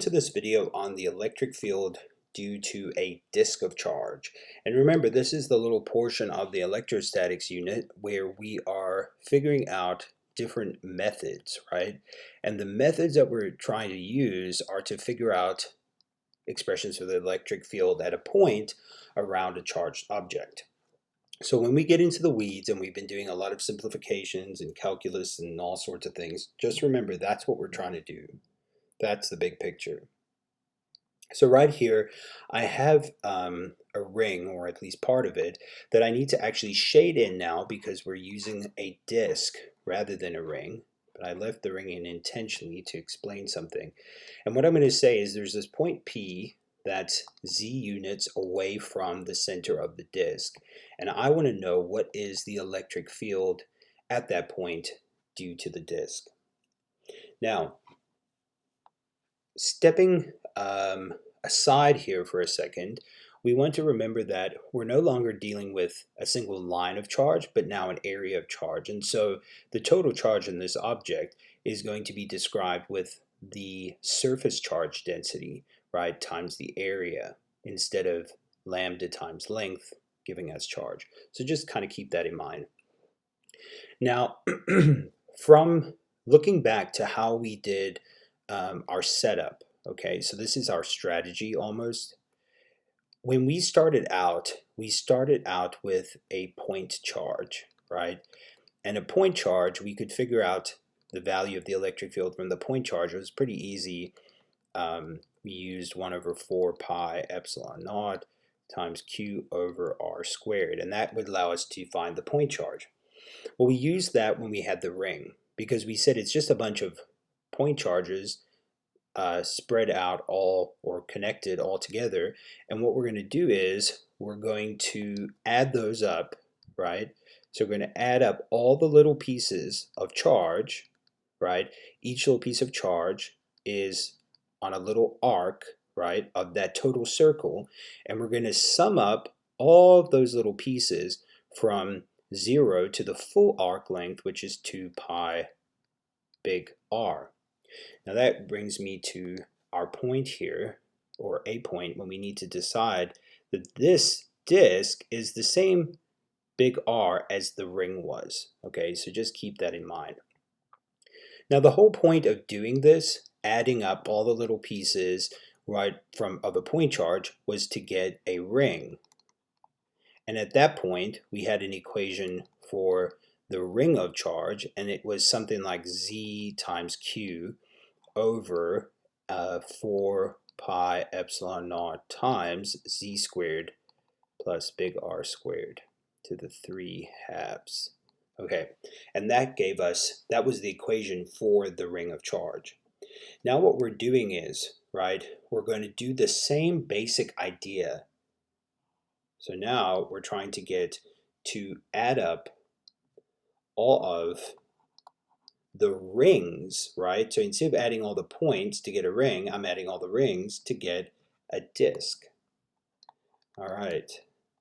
To this video on the electric field due to a disk of charge. And remember, this is the little portion of the electrostatics unit where we are figuring out different methods, right? And the methods that we're trying to use are to figure out expressions for the electric field at a point around a charged object. So when we get into the weeds, and we've been doing a lot of simplifications and calculus and all sorts of things, just remember that's what we're trying to do. That's the big picture. So right here, I have a ring, or at least part of it, that I need to actually shade in now because we're using a disk rather than a ring. But I left the ring in intentionally to explain something. And what I'm going to say is there's this point P that's Z units away from the center of the disk. And I want to know what is the electric field at that point due to the disk. Now, stepping aside here for a second, we want to remember that we're no longer dealing with a single line of charge, but now an area of charge. And so the total charge in this object is going to be described with the surface charge density, right, times the area, instead of lambda times length giving us charge. So just kind of keep that in mind. Now, from looking back to how we did our setup, okay, so this is our strategy almost. When we started out with a point charge, right? And a point charge, we could figure out the value of the electric field from the point charge. It was pretty easy. We used 1 over 4 pi epsilon naught times q over r squared, and that would allow us to find the point charge. Well, we used that when we had the ring, because we said it's just a bunch of point charges spread out all or connected all together. And what we're going to do is we're going to add those up, right? So we're going to add up all the little pieces of charge, right? Each little piece of charge is on a little arc, right, of that total circle. And we're going to sum up all of those little pieces from 0 to the full arc length, which is 2 pi big R. Now that brings me to our point here, or a point, when we need to decide that this disk is the same big R as the ring was. Okay, so just keep that in mind. Now the whole point of doing this, adding up all the little pieces right of a point charge, was to get a ring. And at that point, we had an equation for the ring of charge, and it was something like Z times Q over 4 pi epsilon naught times Z squared plus big R squared to the 3 halves. Okay, and that gave us, that was the equation for the ring of charge. Now what we're doing is, right, we're going to do the same basic idea. So now we're trying to get to add up all of the rings, right? So instead of adding all the points to get a ring, I'm adding all the rings to get a disk. All right,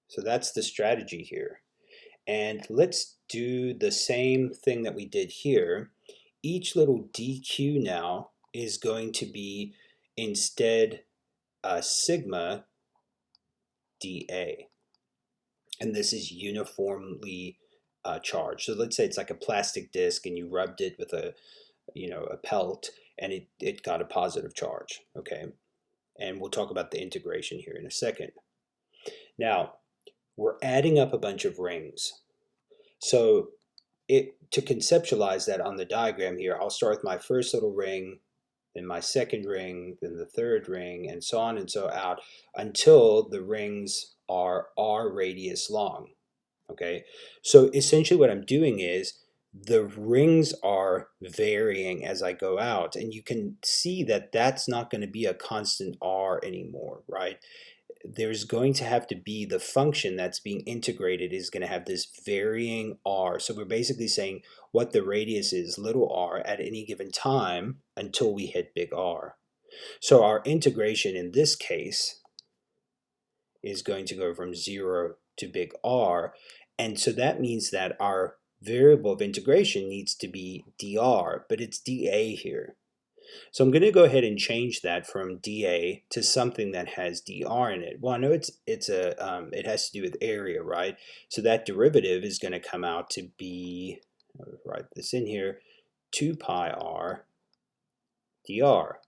so that's the strategy here. And let's do the same thing that we did here. Each little dq now is going to be instead sigma dA. And this is uniformly charged. So let's say it's like a plastic disc and you rubbed it with a pelt, and it got a positive charge, okay? And we'll talk about the integration here in a second. Now, we're adding up a bunch of rings. So to conceptualize that on the diagram here, I'll start with my first little ring, then my second ring, then the third ring, and so on and so out until the rings are r radius long, okay? So essentially what I'm doing is the rings are varying as I go out, and you can see that that's not going to be a constant r anymore, right? There's going to have to be the function that's being integrated is going to have this varying r. So we're basically saying what the radius is, little r, at any given time until we hit big R. So our integration in this case is going to go from 0 to big R. And so that means that our variable of integration needs to be dr, but it's dA here. So I'm going to go ahead and change that from dA to something that has dr in it. Well, I know it has to do with area, right? So that derivative is going to come out to be, I'll write this in here, 2 pi r dr.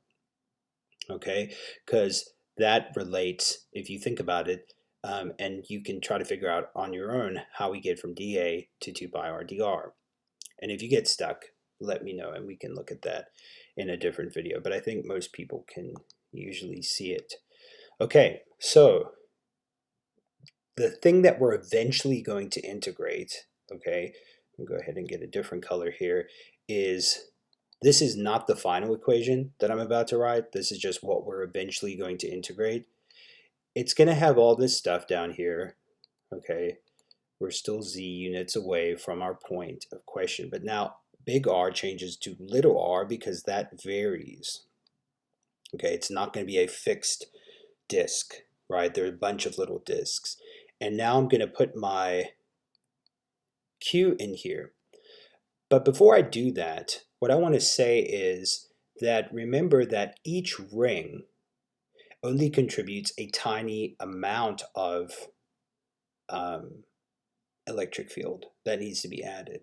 Okay, because that relates, if you think about it, and you can try to figure out on your own how we get from dA to 2 pi r dr. And if you get stuck, let me know and we can look at that in a different video. But I think most people can usually see it. Okay, so the thing that we're eventually going to integrate, okay, I'll go ahead and get a different color here, is this is not the final equation that I'm about to write. This is just what we're eventually going to integrate. It's going to have all this stuff down here, okay? We're still z units away from our point of question, but now big R changes to little r because that varies. Okay, it's not going to be a fixed disk, right? There are a bunch of little disks. And now I'm going to put my Q in here. But before I do that, what I want to say is that remember that each ring only contributes a tiny amount of electric field that needs to be added.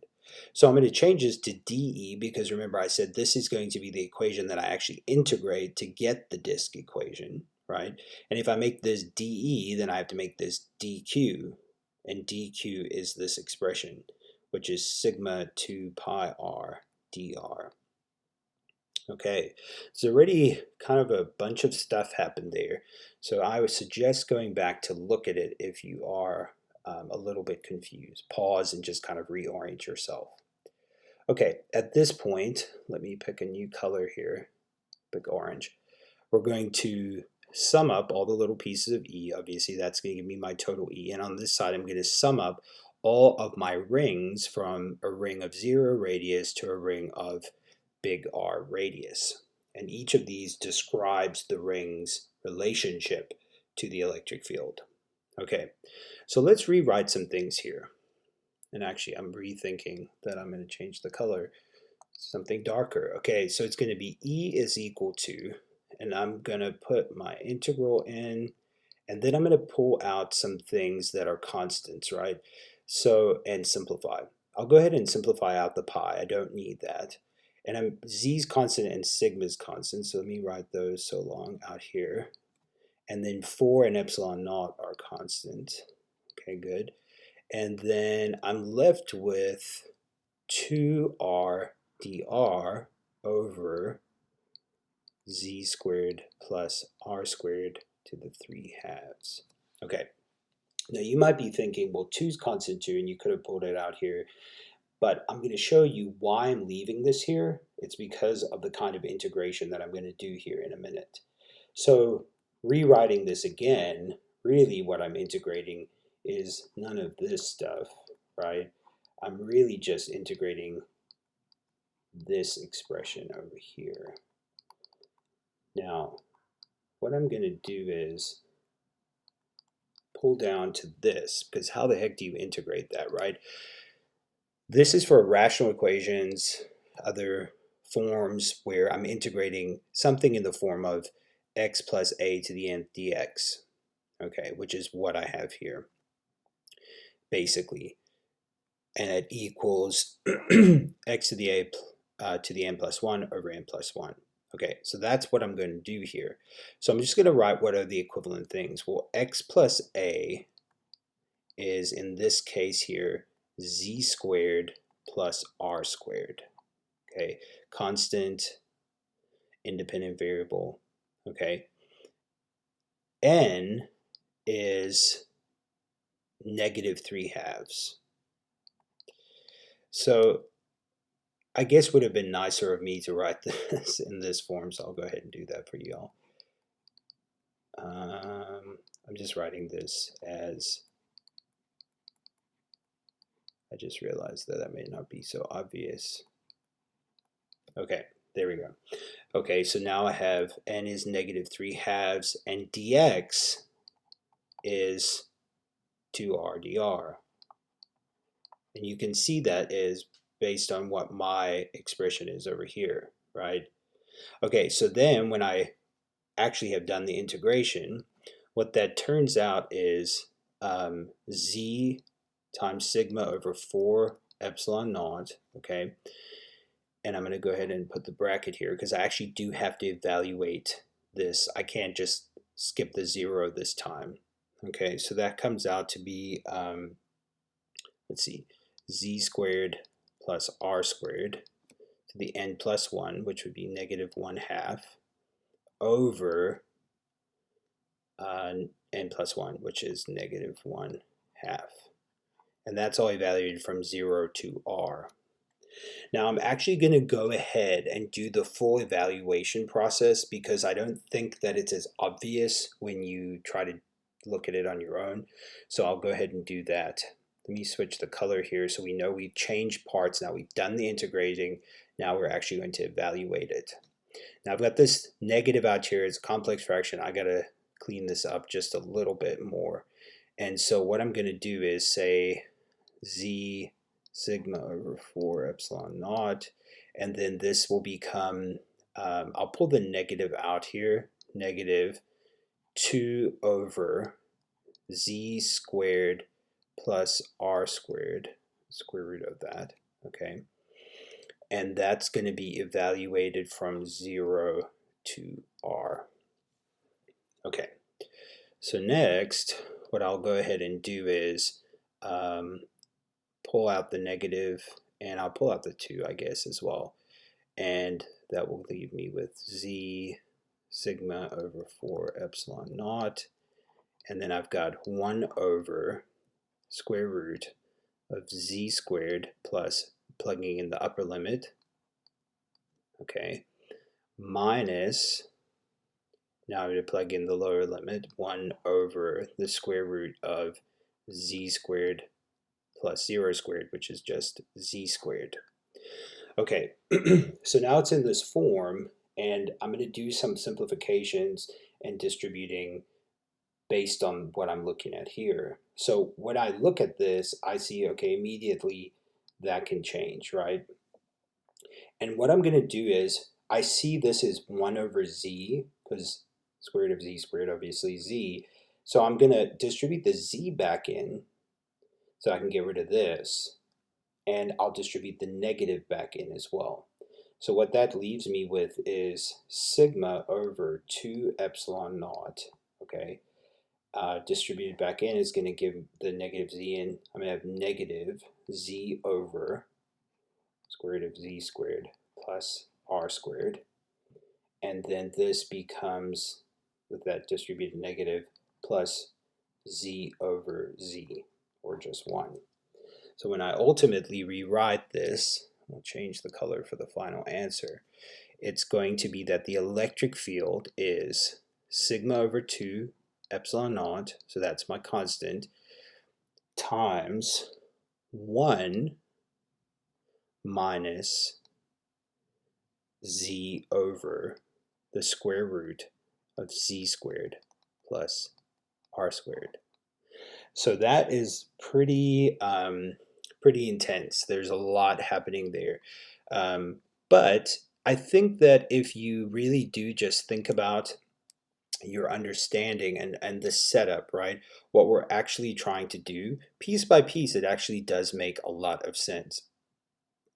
So I'm going to change this to dE because remember I said this is going to be the equation that I actually integrate to get the disk equation, right? And if I make this dE, then I have to make this dQ, and dQ is this expression, which is sigma 2 pi r dr. Okay, so already kind of a bunch of stuff happened there. So I would suggest going back to look at it if you are a little bit confused. Pause and just kind of reorient yourself. Okay, at this point, let me pick a new color here, pick orange. We're going to sum up all the little pieces of E. Obviously, that's going to give me my total E. And on this side, I'm going to sum up all of my rings from a ring of 0 radius to a ring of big R radius. And each of these describes the ring's relationship to the electric field. Okay, so let's rewrite some things here. And actually, I'm rethinking that I'm going to change the color to something darker. Okay, so it's going to be E is equal to, and I'm going to put my integral in, and then I'm going to pull out some things that are constants, right? So, and simplify. I'll go ahead and simplify out the pi. I don't need that. And z's constant and sigma's constant, so let me write those so long out here. And then 4 and epsilon naught are constant. Okay, good. And then I'm left with 2r dr over z squared plus r squared to the 3 halves. Okay, now you might be thinking, well, 2's constant too, and you could have pulled it out here. But I'm going to show you why I'm leaving this here. It's because of the kind of integration that I'm going to do here in a minute. So rewriting this again, really what I'm integrating is none of this stuff, right? I'm really just integrating this expression over here. Now, what I'm going to do is pull down to this, because how the heck do you integrate that, right? This is for rational equations, other forms where I'm integrating something in the form of x plus a to the nth dx, okay, which is what I have here, basically. And it equals x to the a to the n plus 1 over n plus 1. Okay, so that's what I'm going to do here. So I'm just going to write what are the equivalent things. Well, x plus a is, in this case here, z squared plus r squared. Okay, constant, independent variable. Okay, n is negative 3 halves. So I guess would have been nicer of me to write this in this form, so I'll go ahead and do that for y'all. I'm just writing this as, I just realized that may not be so obvious. Okay, there we go. Okay, so now I have n is negative 3 halves, and dx is 2r dr. And you can see that is based on what my expression is over here, right? Okay, so then when I actually have done the integration, what that turns out is z times sigma over 4 epsilon naught, okay? And I'm going to go ahead and put the bracket here because I actually do have to evaluate this. I can't just skip the 0 this time. Okay, so that comes out to be, let's see, z squared plus r squared to the n plus 1, which would be negative 1/2, over n plus 1, which is negative 1/2. And that's all evaluated from 0 to r. Now I'm actually going to go ahead and do the full evaluation process because I don't think that it's as obvious when you try to look at it on your own. So I'll go ahead and do that. Let me switch the color here so we know we've changed parts. Now we've done the integrating. Now we're actually going to evaluate it. Now I've got this negative out here. It's a complex fraction. I got to clean this up just a little bit more. And so what I'm going to do is say z sigma over 4 epsilon naught, and then this will become, I'll pull the negative out here, negative 2 over z squared plus r squared, square root of that, okay? And that's going to be evaluated from 0 to r. Okay, so next, what I'll go ahead and do is pull out the negative, and I'll pull out the 2, I guess, as well. And that will leave me with z sigma over 4 epsilon naught. And then I've got 1 over square root of z squared plus plugging in the upper limit, okay, minus, now I'm going to plug in the lower limit, 1 over the square root of z squared plus 0 squared, which is just z squared. Okay, so now it's in this form, and I'm going to do some simplifications and distributing based on what I'm looking at here. So when I look at this, I see, okay, immediately that can change, right? And what I'm going to do is, I see this is 1 over z, because square root of z squared, obviously z. So I'm going to distribute the z back in, so I can get rid of this. And I'll distribute the negative back in as well. So what that leaves me with is sigma over 2 epsilon naught, okay? Distributed back in is going to give the negative z in. I'm going to have negative z over square root of z squared plus r squared. And then this becomes, with that distributed negative, plus z over z, or just 1. So when I ultimately rewrite this, we'll change the color for the final answer, it's going to be that the electric field is sigma over 2 epsilon naught, so that's my constant, times 1 minus z over the square root of z squared plus r squared. So that is pretty intense. There's a lot happening there. But I think that if you really do just think about your understanding and the setup, right, what we're actually trying to do, piece by piece, it actually does make a lot of sense.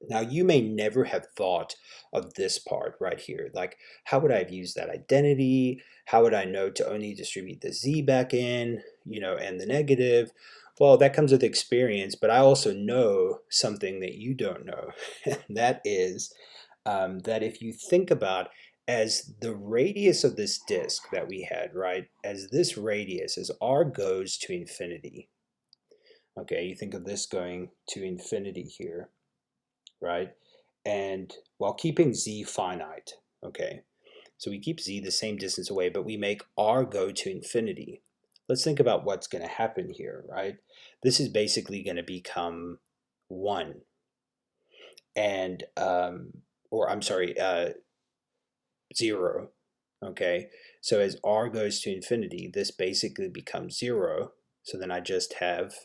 Now, you may never have thought of this part right here. Like, how would I have used that identity? How would I know to only distribute the z back in, and the negative? Well, that comes with experience, but I also know something that you don't know. And that is that if you think about as the radius of this disk that we had, right, as this radius, as r goes to infinity, okay, you think of this going to infinity here, right? And while keeping z finite, okay? So we keep z the same distance away, but we make r go to infinity. Let's think about what's going to happen here, right? This is basically going to become 1. And, or I'm sorry, 0, okay? So as r goes to infinity, this basically becomes 0. So then I just have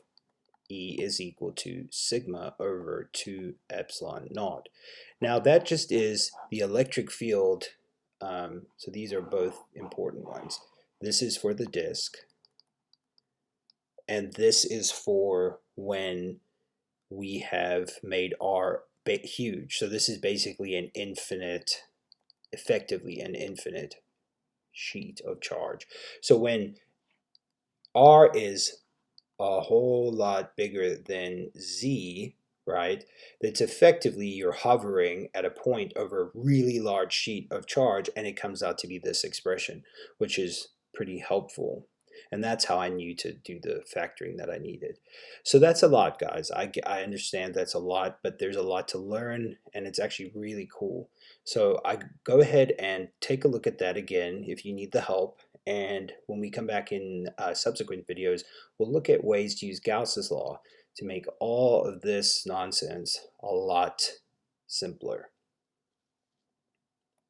E is equal to sigma over 2 epsilon naught. Now that just is the electric field So these are both important ones. This is for the disk, and this is for when we have made R huge. So this is basically an infinite, effectively an infinite sheet of charge. So when R is a whole lot bigger than Z, right, that's effectively you're hovering at a point over a really large sheet of charge, and it comes out to be this expression, which is pretty helpful. And that's how I knew to do the factoring that I needed. So that's a lot, guys. I understand that's a lot, but there's a lot to learn, and it's actually really cool. So I go ahead and take a look at that again if you need the help. And when we come back in subsequent videos, we'll look at ways to use Gauss's law to make all of this nonsense a lot simpler.